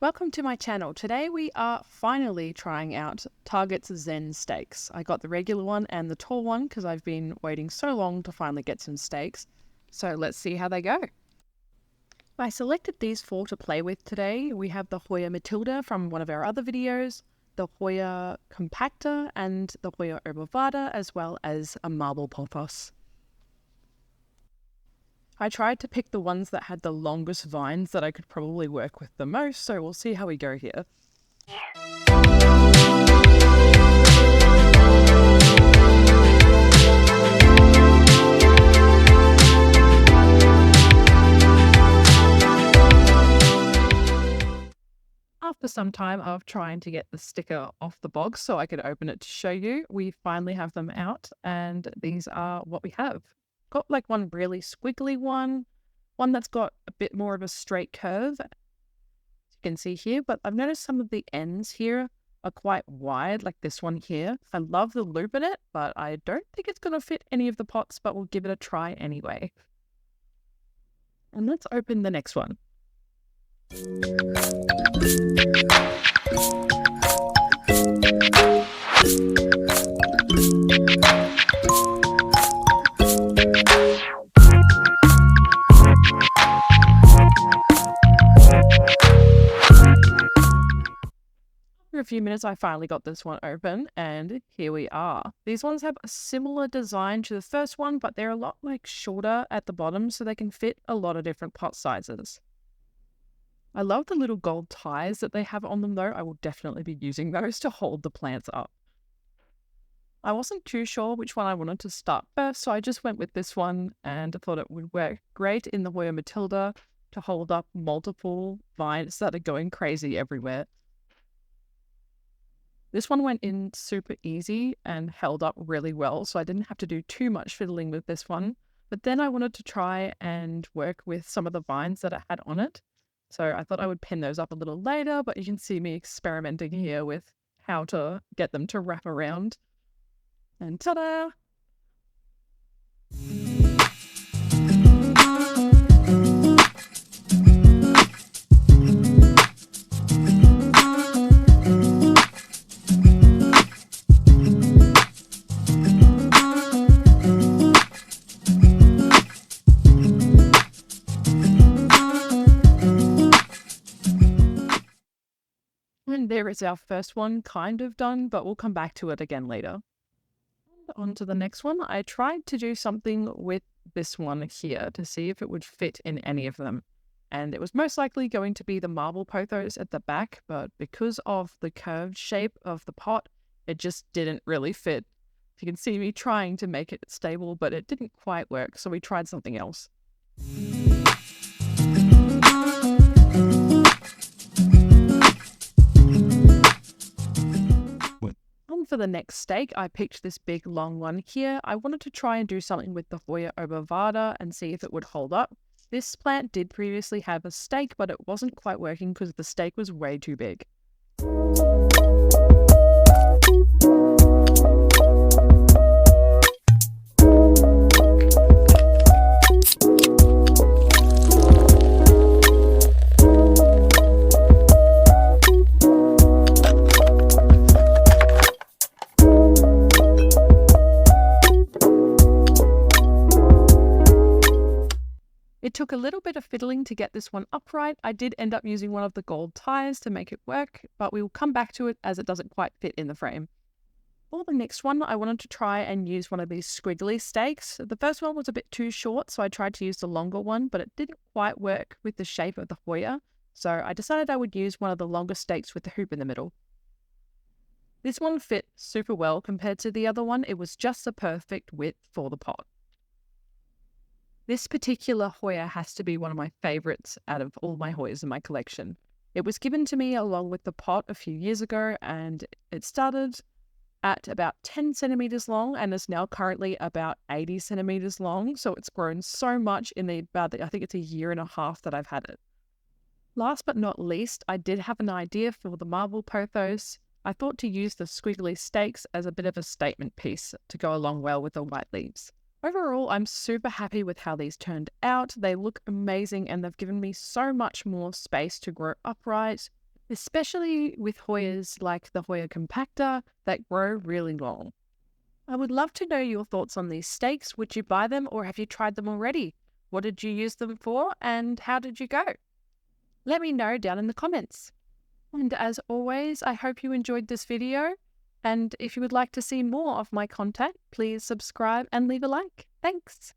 Welcome to my channel. Today we are finally trying out Target Zen steaks. I got the regular one and the tall one because I've been waiting so long to finally get some steaks. So let's see how they go. I selected these four to play with today. We have the Hoya Matilda from one of our other videos, the Hoya Compactor and the Hoya Obovada, as well as a marble pothos. I tried to pick the ones that had the longest vines that I could probably work with the most, so we'll see how we go here. After some time of trying to get the sticker off the box so I could open it to show you, we finally have them out, and these are what we have. Got like one really squiggly one that's got a bit more of a straight curve, as you can see here, but I've noticed some of the ends here are quite wide, like this one here. I love the loop in it, but I don't think it's going to fit any of the pots, but we'll give it a try anyway. And let's open the next one. For a few minutes, I finally got this one open, and here we are. These ones have a similar design to the first one, but they're a lot shorter at the bottom, so they can fit a lot of different pot sizes. I love the little gold ties that they have on them though. I will definitely be using those to hold the plants up. I wasn't too sure which one I wanted to start first, so I just went with this one and I thought it would work great in the Hoya Matilda to hold up multiple vines that are going crazy everywhere. This one went in super easy and held up really well, so I didn't have to do too much fiddling with this one. But then I wanted to try and work with some of the vines that I had on it. So I thought I would pin those up a little later, but you can see me experimenting here with how to get them to wrap around. And ta-da! And there is our first one kind of done, but we'll come back to it again later. On to the next one. I tried to do something with this one here to see if it would fit in any of them. And it was most likely going to be the marble pothos at the back, but because of the curved shape of the pot, it just didn't really fit. You can see me trying to make it stable, but it didn't quite work, so we tried something else. For the next stake, I picked this big long one here. I wanted to try and do something with the Hoya Obovada and see if it would hold up. This plant did previously have a stake, but it wasn't quite working because the stake was way too big. It took a little bit of fiddling to get this one upright. I did end up using one of the gold ties to make it work, but we will come back to it as it doesn't quite fit in the frame. For the next one, I wanted to try and use one of these squiggly stakes. The first one was a bit too short, so I tried to use the longer one, but it didn't quite work with the shape of the Hoya, so I decided I would use one of the longer stakes with the hoop in the middle. This one fit super well compared to the other one. It was just the perfect width for the pot. This particular Hoya has to be one of my favorites out of all my Hoyas in my collection. It was given to me along with the pot a few years ago, and it started at about 10 centimeters long and is now currently about 80 centimeters long. So it's grown so much in I think it's a year and a half that I've had it. Last but not least, I did have an idea for the marble pothos. I thought to use the squiggly stakes as a bit of a statement piece to go along well with the white leaves. Overall, I'm super happy with how these turned out. They look amazing and they've given me so much more space to grow upright especially with Hoyas like the Hoya compactor that grow really long. I would love to know your thoughts on these stakes. Would you buy them or have you tried them already? What did you use them for and how did you go? Let me know down in the comments. And as always, I hope you enjoyed this video. And if you would like to see more of my content, please subscribe and leave a like. Thanks.